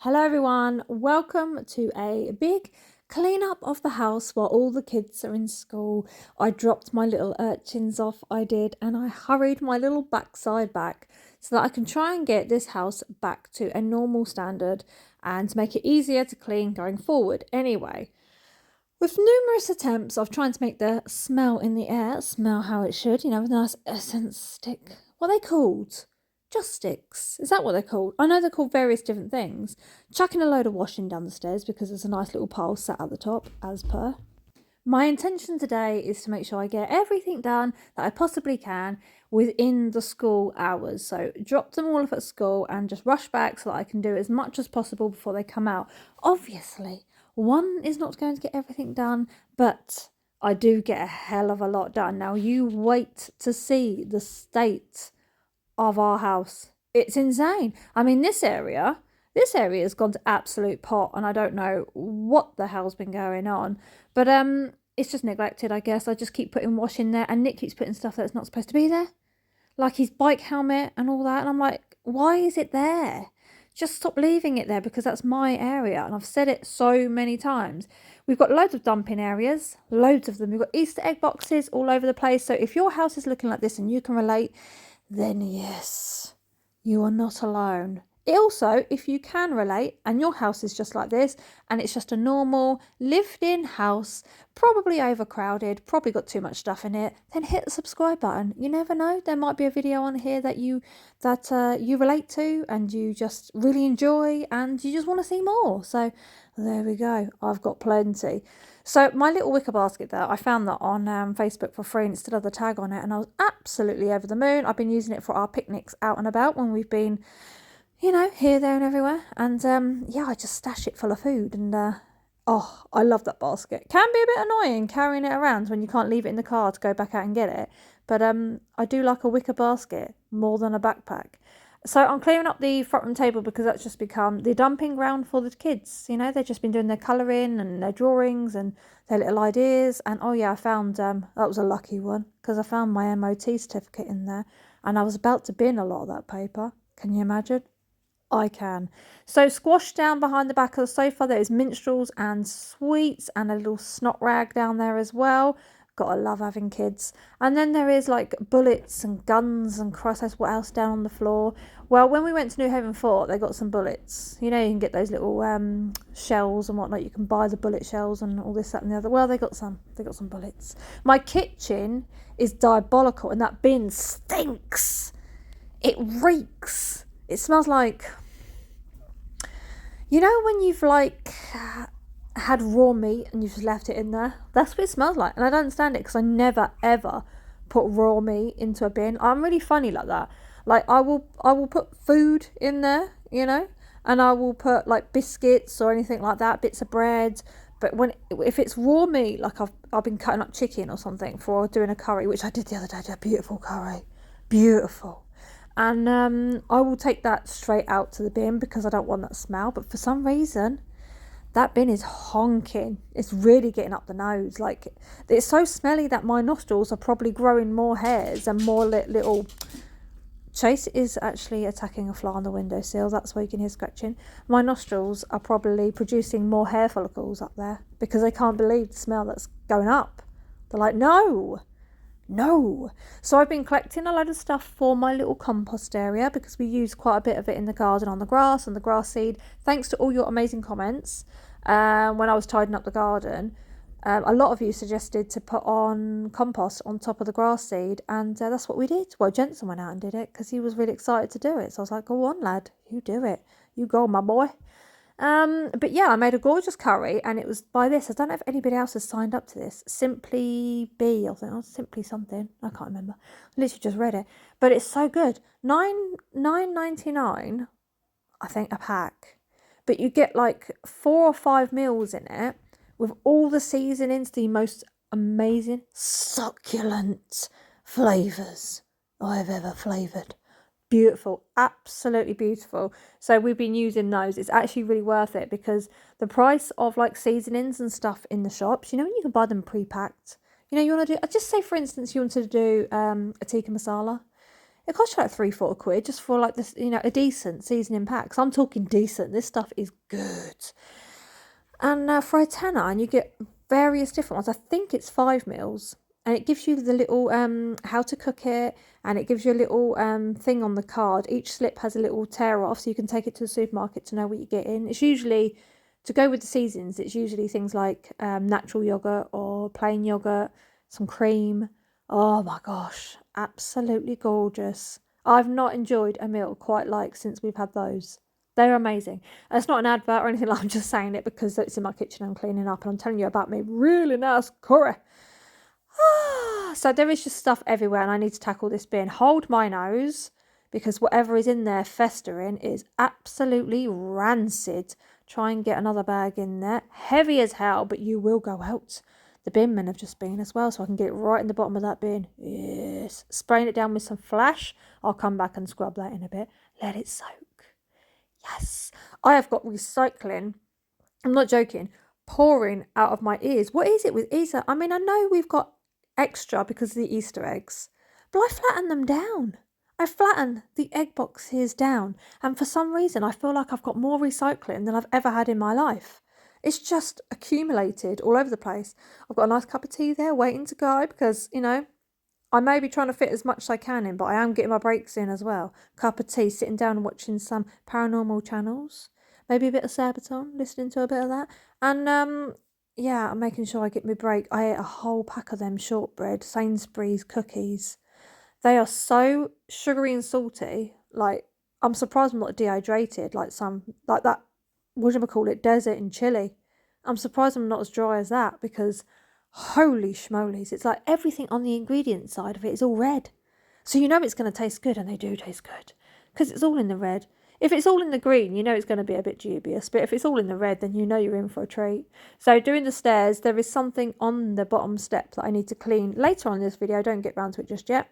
Hello everyone, welcome to a big clean up of the house while all the kids are in school. I dropped my little urchins off, I did, and I hurried my little backside back so that I can try and get this house back to a normal standard and make it easier to clean going forward. Anyway, with numerous attempts of trying to make the smell in the air smell how it should, with a nice essence stick. What are they called? Just sticks. Is that what they're called? I know they're called various different things. Chucking a load of washing down the stairs because there's a nice little pile sat at the top, as per. My intention today is to make sure I get everything done that I possibly can within the school hours. So drop them all off at school and just rush back so that I can do as much as possible before they come out. Obviously, one is not going to get everything done, but I do get a hell of a lot done. Now you wait to see the state of our house. It's insane. I mean, this area has gone to absolute pot, and I don't know what the hell's been going on, but it's just neglected, I guess. I just keep putting wash in there, and Nick keeps putting stuff that's not supposed to be there, like his bike helmet and all that, and I'm like, why is it there? Just stop leaving it there, because that's my area, and I've said it so many times. We've got loads of dumping areas, loads of them. We've got Easter egg boxes all over the place, so if your house is looking like this and you can relate, then yes, you are not alone. Also, if you can relate and your house is just like this and it's just a normal lived-in house, probably overcrowded, probably got too much stuff in it, then hit the subscribe button. You never know, there might be a video on here that you relate to and you just really enjoy and you just want to see more. So there we go, I've got plenty. So my little wicker basket there, I found that on Facebook for free and it still had the tag on it, and I was absolutely over the moon. I've been using it for our picnics out and about when we've been, here, there and everywhere. And yeah, I just stash it full of food, and oh, I love that basket. Can be a bit annoying carrying it around when you can't leave it in the car to go back out and get it. But I do like a wicker basket more than a backpack. So I'm clearing up the front room table because that's just become the dumping ground for the kids. They've just been doing their colouring and their drawings and their little ideas. And oh yeah, I found, that was a lucky one because I found my MOT certificate in there and I was about to bin a lot of that paper. Can you imagine? I can. So squashed down behind the back of the sofa, there is minstrels and sweets and a little snot rag down there as well. Gotta love having kids. And then there is like bullets and guns and Christ knows what else down on the floor. Well, when we went to New Haven Fort, they got some bullets. You can get those little shells and whatnot. You can buy the bullet shells and all this, that and the other. Well, they got some bullets. My kitchen is diabolical and that bin stinks. It reeks. It smells like, when you've had raw meat and you've just left it in there, that's what it smells like. And I don't understand it because I never ever put raw meat into a bin. I'm really funny like that. Like I will put food in there, and I will put like biscuits or anything like that, bits of bread. But if it's raw meat, like I've been cutting up chicken or something for doing a curry, which I did the other day, I did a beautiful curry, beautiful. And I will take that straight out to the bin because I don't want that smell. But for some reason, that bin is honking. It's really getting up the nose. Like, it's so smelly that my nostrils are probably growing more hairs and more little... Chase is actually attacking a fly on the windowsill. That's why you can hear scratching. My nostrils are probably producing more hair follicles up there because they can't believe the smell that's going up. They're like, no. So I've been collecting a load of stuff for my little compost area because we use quite a bit of it in the garden on the grass and the grass seed. Thanks to all your amazing comments when I was tidying up the garden. A lot of you suggested to put on compost on top of the grass seed, and that's what we did. Well, Jensen went out and did it because he was really excited to do it. So I was like, go on, lad, you do it. You go, my boy. But yeah, I made a gorgeous curry, and it was by this. I don't know if anybody else has signed up to this. Simply B, I think, or Simply something. I can't remember. I literally just read it, but it's so good. $9.99, I think, a pack. But you get like 4 or 5 meals in it with all the seasonings, the most amazing, succulent flavours I've ever flavoured. Beautiful, absolutely beautiful. So we've been using those. It's actually really worth it because the price of like seasonings and stuff in the shops, when you can buy them pre-packed. You want to do, just say for instance you wanted to do a tikka masala. It costs you like 3-4 quid just for like this, a decent seasoning pack. 'Cause I'm talking decent. This stuff is good. And for a tenner, and you get various different ones. I think it's 5 meals, and it gives you the little how to cook it, and it gives you a little thing on the card. Each slip has a little tear off, so you can take it to the supermarket to know what you're getting. It's usually, to go with the seasons, it's usually things like natural yogurt or plain yogurt, some cream. Oh my gosh, absolutely gorgeous. I've not enjoyed a meal quite like since we've had those. They're amazing. And it's not an advert or anything, like I'm just saying it because it's in my kitchen, I'm cleaning up, and I'm telling you about me really nice curry. So there is just stuff everywhere, and I need to tackle this bin. Hold my nose, because whatever is in there festering is absolutely rancid. Try and get another bag in there. Heavy as hell, but you will go out. The bin men have just been as well, so I can get it right in the bottom of that bin. Yes. Spraying it down with some flash. I'll come back and scrub that in a bit. Let it soak. Yes, I have got recycling, I'm not joking, pouring out of my ears. What is it with Easter? I mean, I know we've got extra because of the Easter eggs, but I flatten them down. I flatten the egg boxes down, and for some reason I feel like I've got more recycling than I've ever had in my life. It's just accumulated all over the place. I've got a nice cup of tea there waiting to go because, I may be trying to fit as much as I can in, but I am getting my breaks in as well. Cup of tea, sitting down and watching some paranormal channels. Maybe a bit of Sabaton, listening to a bit of that. And yeah, I'm making sure I get my break. I ate a whole pack of them shortbread, Sainsbury's cookies. They are so sugary and salty. Like, I'm surprised I'm not dehydrated like that, whatchamacallit, desert in Chile. I'm surprised I'm not as dry as that because holy schmolies, it's like everything on the ingredient side of it is all red. So you know it's going to taste good, and they do taste good because it's all in the red. If it's all in the green, you know it's going to be a bit dubious, but if it's all in the red, then you know you're in for a treat. So doing the stairs, there is something on the bottom step that I need to clean later on in this video. I don't get round to it just yet.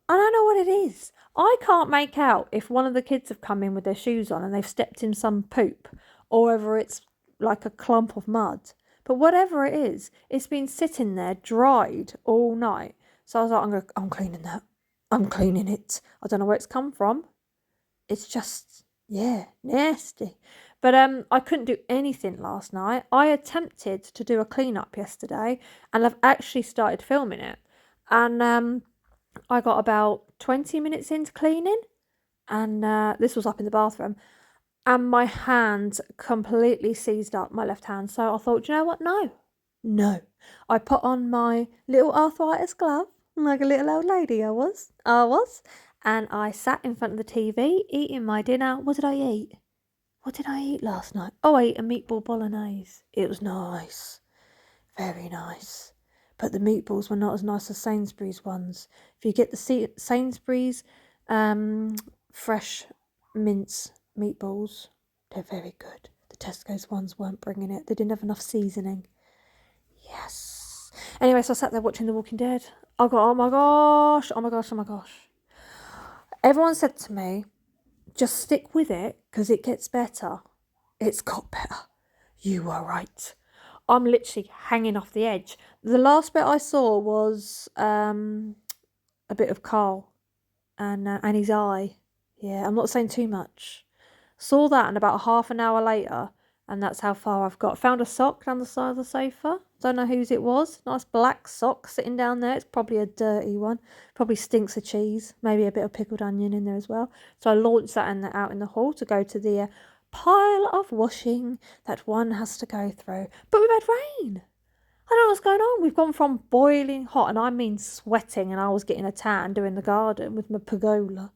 I don't know what it is. I can't make out if one of the kids have come in with their shoes on and they've stepped in some poop, or whether it's like a clump of mud. But whatever it is, it's been sitting there dried all night. So I was like, I'm cleaning that. I'm cleaning it. I don't know where it's come from. It's just, yeah, nasty. But I couldn't do anything last night. I attempted to do a clean up yesterday, and I've actually started filming it. And I got about 20 minutes into cleaning, and this was up in the bathroom. And my hand completely seized up, my left hand. So I thought, you know what? No. I put on my little arthritis glove, like a little old lady I was. And I sat in front of the TV, eating my dinner. What did I eat? What did I eat last night? Oh, I ate a meatball bolognese. It was nice. Very nice. But the meatballs were not as nice as Sainsbury's ones. If you get the Sainsbury's fresh mince meatballs, they're very good. The Tesco's ones weren't bringing it. They didn't have enough seasoning. Yes. Anyway, so I sat there watching The Walking Dead. I got, oh my gosh. Everyone said to me, just stick with it because it gets better. It's got better. You were right. I'm literally hanging off the edge. The last bit I saw was a bit of Carl and his eye. Yeah, I'm not saying too much. Saw that, and about half an hour later, and that's how far I've got. Found a sock down the side of the sofa. Don't know whose it was. Nice black sock sitting down there. It's probably a dirty one. Probably stinks of cheese. Maybe a bit of pickled onion in there as well. So I launched that out in the hall to go to the pile of washing that one has to go through. But we've had rain. I don't know what's going on. We've gone from boiling hot, and I mean sweating, and I was getting a tan doing the garden with my pergola,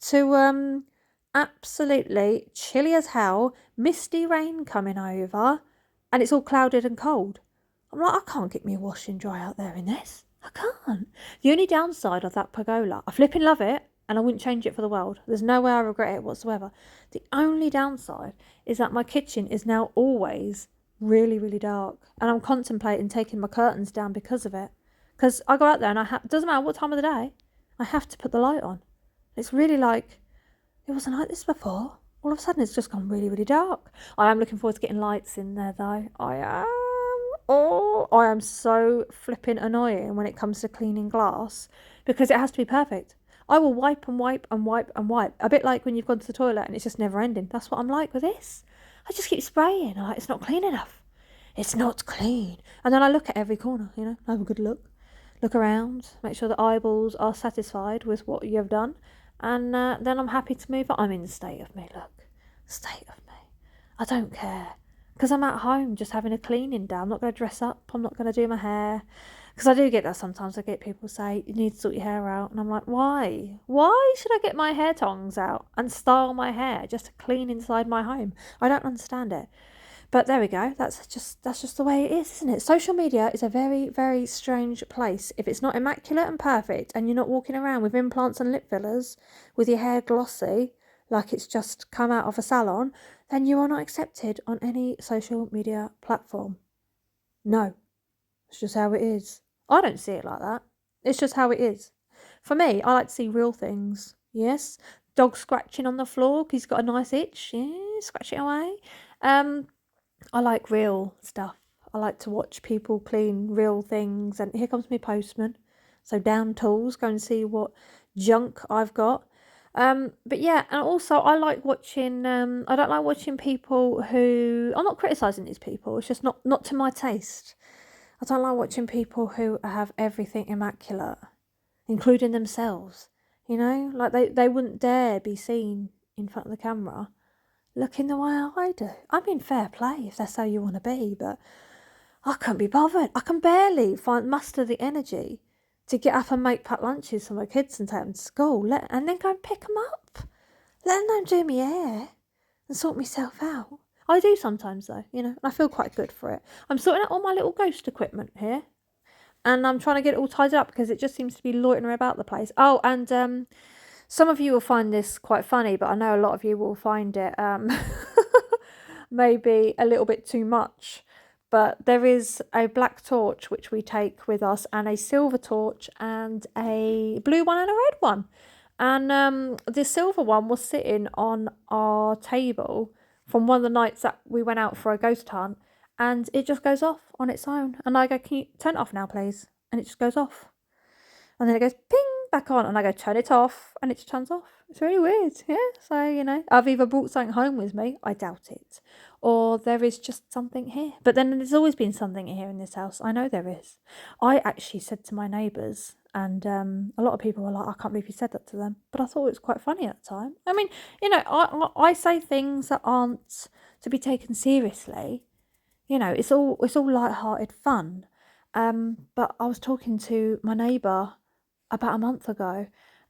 to absolutely chilly as hell, misty rain coming over, and it's all clouded and cold. I'm like, I can't get me washing dry out there in this. I can't. The only downside of that pergola, I flipping love it, and I wouldn't change it for the world. There's no way I regret it whatsoever. The only downside is that my kitchen is now always really, really dark, and I'm contemplating taking my curtains down because of it. Because I go out there and it doesn't matter what time of the day, I have to put the light on. It's really like, it wasn't like this before. All of a sudden, it's just gone really, really dark. I am looking forward to getting lights in there, though. I am. Oh, I am so flipping annoying when it comes to cleaning glass because it has to be perfect. I will wipe and wipe and wipe and wipe. A bit like when you've gone to the toilet and it's just never ending. That's what I'm like with this. I just keep spraying. I'm like, it's not clean enough. It's not clean. And then I look at every corner, have a good look. Look around, make sure the eyeballs are satisfied with what you have done. And then I'm happy to move on. I'm in the state of me, look. State of me. I don't care. Because I'm at home just having a cleaning day. I'm not going to dress up. I'm not going to do my hair. Because I do get that sometimes. I get people say, you need to sort your hair out. And I'm like, why? Why should I get my hair tongs out and style my hair just to clean inside my home? I don't understand it. But there we go. That's just the way it is, isn't it? Social media is a very, very strange place. If it's not immaculate and perfect and you're not walking around with implants and lip fillers with your hair glossy like it's just come out of a salon, then you are not accepted on any social media platform. No. It's just how it is. I don't see it like that. It's just how it is. For me, I like to see real things. Yes. Dog scratching on the floor because he's got a nice itch. Yeah, scratch it away. I like real stuff. I like to watch people clean real things. And here comes my postman. So down tools, go and see what junk I've got. But yeah, and also I like watching, I don't like watching people who, I'm not criticising these people, it's just not to my taste. I don't like watching people who have everything immaculate, including themselves. Like they wouldn't dare be seen in front of the camera looking the way I do. I mean, fair play if that's how you want to be, but I can't be bothered. I can barely muster the energy to get up and make packed lunches for my kids and take them to school, and then go and pick them up. Let them do me hair and sort myself out. I do sometimes though, and I feel quite good for it. I'm sorting out all my little ghost equipment here, and I'm trying to get it all tied up because it just seems to be loitering about the place. Oh, and some of you will find this quite funny, but I know a lot of you will find it maybe a little bit too much. But there is a black torch which we take with us, and a silver torch, and a blue one and a red one. And the silver one was sitting on our table from one of the nights that we went out for a ghost hunt, and it just goes off on its own. And I go, can you turn it off now, please? And it just goes off. And then it goes ping back on, and I go, turn it off, and it just turns off. It's really weird, yeah. So, I've either brought something home with me, I doubt it, or there is just something here. But then there's always been something here in this house. I know there is. I actually said to my neighbours, and a lot of people were like, I can't believe you said that to them. But I thought it was quite funny at the time. I mean, I say things that aren't to be taken seriously. It's all light-hearted fun. But I was talking to my neighbour about a month ago,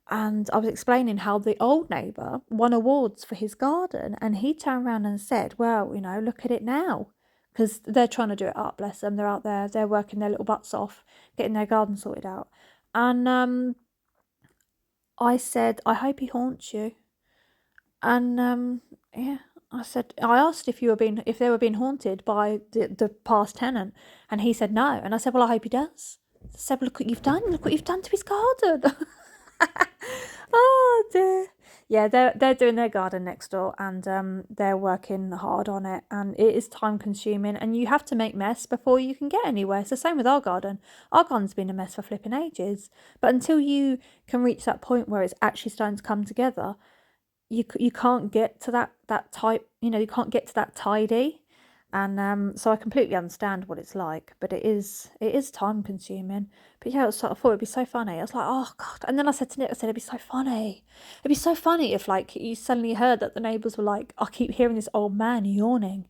and I was explaining how the old neighbour won awards for his garden, and he turned around and said, well, look at it now, because they're trying to do it up, bless them. They're out there, they're working their little butts off, getting their garden sorted out. And I said, I hope he haunts you. And yeah, I asked if they were being haunted by the past tenant, and he said no. And I said, well, I hope he does. I said, well, look what you've done. Look what you've done to his garden. Oh dear. Yeah, they're doing their garden next door, and they're working hard on it, and it is time consuming, and you have to make mess before you can get anywhere. It's the same with our garden. Our garden's been a mess for flipping ages, but until you can reach that point where it's actually starting to come together, you can't get to that type, you can't get to that tidy. And so I completely understand what it's like, but it is time consuming. But yeah, I thought it'd be so funny. I was like, oh God. And then I said to Nick, it'd be so funny. It'd be so funny if like you suddenly heard that the neighbours were like, I keep hearing this old man yawning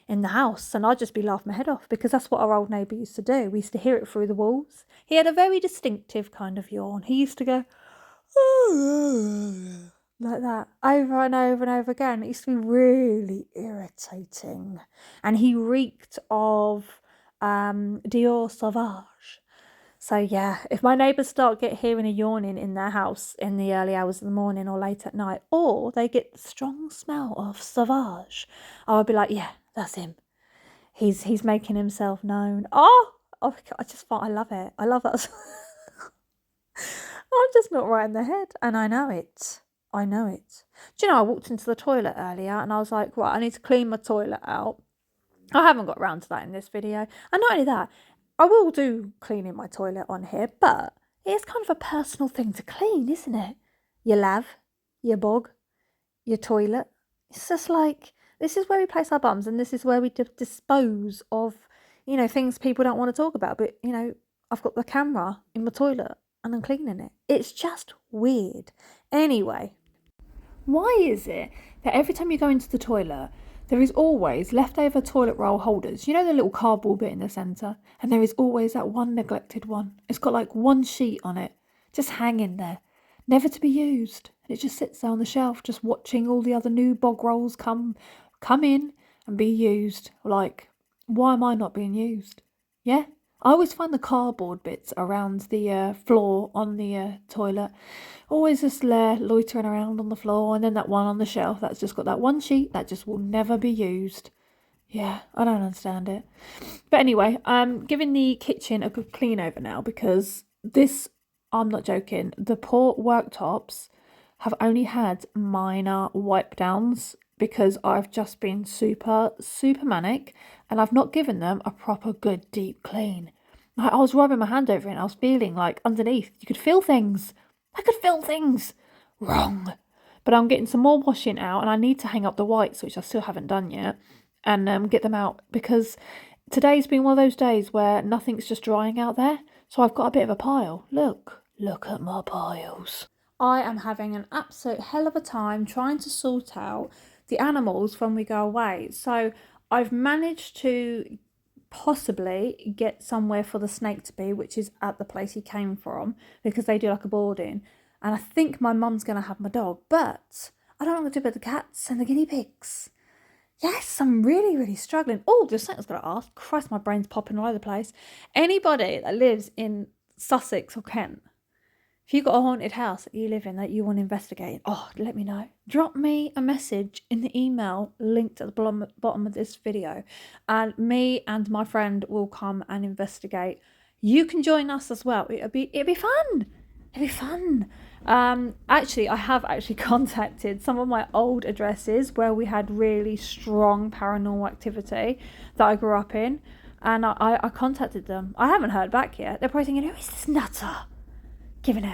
in the house, and I'd just be laughing my head off, because that's what our old neighbour used to do. We used to hear it through the walls. He had a very distinctive kind of yawn. He used to go like that over and over and over again. It used to be really irritating, and he reeked of Dior Sauvage. So yeah, if my neighbours start hearing a yawning in their house in the early hours of the morning or late at night, or they get the strong smell of Sauvage, I would be like, yeah, that's him. He's making himself known. Oh, I love it. I love that. I'm just not right in the head, and I know it. Do you know, I walked into the toilet earlier and I was like, right, I need to clean my toilet out. I haven't got around to that in this video. And not only that, I will do cleaning my toilet on here, but it's kind of a personal thing to clean, isn't it? your lav, your bog, your toilet. It's just like, this is where we place our bums, and this is where we dispose of, things people don't want to talk about. But, I've got the camera in my toilet and I'm cleaning it. It's just weird. Anyway, why is it that every time you go into the toilet, there is always leftover toilet roll holders? You know the little cardboard bit in the centre? And there is always that one neglected one. It's got like one sheet on it, just hanging there, never to be used. And it just sits there on the shelf, just watching all the other new bog rolls come in and be used. Like, why am I not being used? Yeah? I always find the cardboard bits around the floor on the toilet always just loitering around on the floor, and then that one on the shelf that's just got that one sheet that just will never be used. Yeah, I don't understand it. But anyway, I'm giving the kitchen a good clean over now, because this, I'm not joking, the poor worktops have only had minor wipe downs because I've just been super manic, and I've not given them a proper good deep clean. I was rubbing my hand over it and I was feeling like underneath you could feel things. I could feel things. Wrong. But I'm getting some more washing out, and I need to hang up the whites, which I still haven't done yet, and get them out, because today's been one of those days where nothing's just drying out there. So I've got a bit of a pile. Look at my piles. I am having an absolute hell of a time trying to sort out the animals when we go away. So I've managed to possibly get somewhere for the snake to be, which is at the place he came from, because they do like a boarding. And I think my mum's going to have my dog, but I don't know what to do about the cats and the guinea pigs. Yes, I'm really struggling. Oh, there's something I was going to ask. Christ, my brain's popping all over the place. Anybody that lives in Sussex or Kent, if you've got a haunted house that you live in that you want to investigate, let me know. Drop me a message in the email linked at the bottom of this video, and me and my friend will come and investigate. You can join us as well. It'll be fun. It'll be fun. Actually, I have contacted some of my old addresses where we had really strong paranormal activity that I grew up in, and I contacted them. I haven't heard back yet. They're probably thinking, who is this nutter? Giving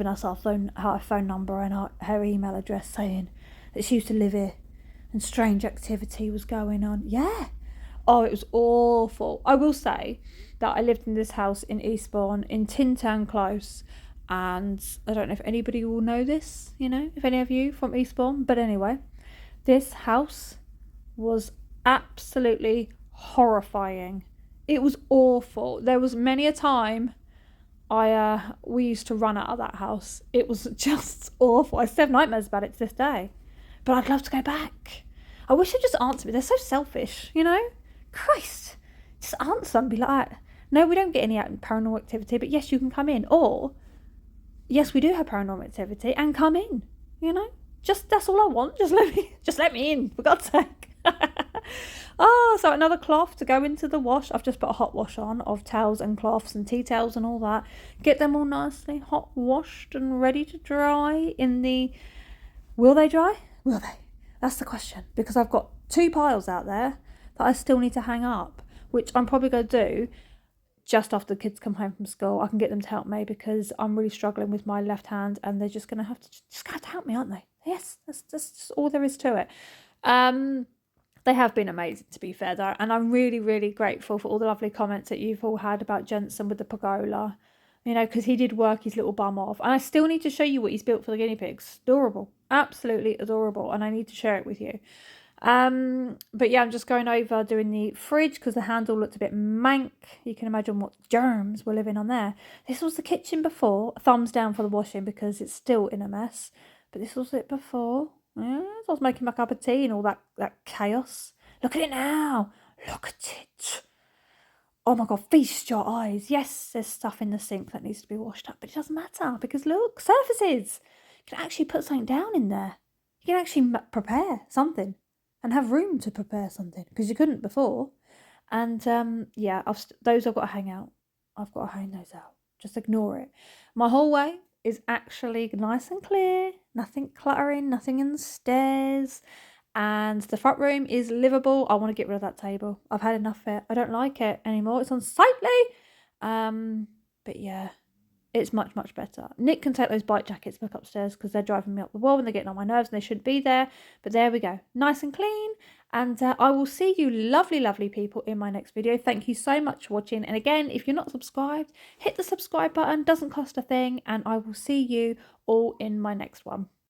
us our phone number and her email address, saying that she used to live here and strange activity was going on. Yeah. Oh, it was awful. I will say that I lived in this house in Eastbourne, in Tin Town Close, and I don't know if anybody will know this, if any of you from Eastbourne, but anyway, this house was absolutely horrifying. It was awful. There was many a time we used to run out of that house. It was just awful. I still have nightmares about it to this day. But I'd love to go back. I wish they'd just answer me. They're so selfish, Christ. Just answer and be like, no, we don't get any paranormal activity, but yes, you can come in. Or, yes, we do have paranormal activity, and come in, Just, that's all I want. Just let me in, for God's sake. So another cloth to go into the wash. I've just put a hot wash on of towels and cloths and tea towels and all that. Get them all nicely hot washed and ready to dry in the... Will they dry? Will they? That's the question. Because I've got 2 piles out there that I still need to hang up, which I'm probably going to do just after the kids come home from school. I can get them to help me because I'm really struggling with my left hand, and they're just going to have to help me, aren't they? Yes, that's just all there is to it. They have been amazing, to be fair, though, and I'm really grateful for all the lovely comments that you've all had about Jensen with the pergola, because he did work his little bum off, and I still need to show you what he's built for the guinea pigs. Adorable, absolutely adorable, and I need to share it with you. But yeah, I'm just going over doing the fridge because the handle looked a bit mank. You can imagine what germs were living on there. This was the kitchen before. Thumbs down for the washing because it's still in a mess, but this was it before. Yes, I was making my cup of tea and all that chaos. Look at it now. Look at it. Oh my God, feast your eyes. Yes, there's stuff in the sink that needs to be washed up, but it doesn't matter because look, surfaces. You can actually put something down in there. You can actually prepare something and have room to prepare something because you couldn't before. And yeah, those I've got to hang out. I've got to hang those out. Just ignore it. My hallway is actually nice and clear, nothing cluttering, nothing in the stairs, and the front room is livable. I want to get rid of that table. I've had enough of it. I don't like it anymore. It's unsightly. But yeah, it's much, much better. Nick can take those bike jackets back upstairs because they're driving me up the wall and they're getting on my nerves and they shouldn't be there. But there we go. Nice and clean. And I will see you lovely, lovely people in my next video. Thank you so much for watching. And again, if you're not subscribed, hit the subscribe button. Doesn't cost a thing. And I will see you all in my next one.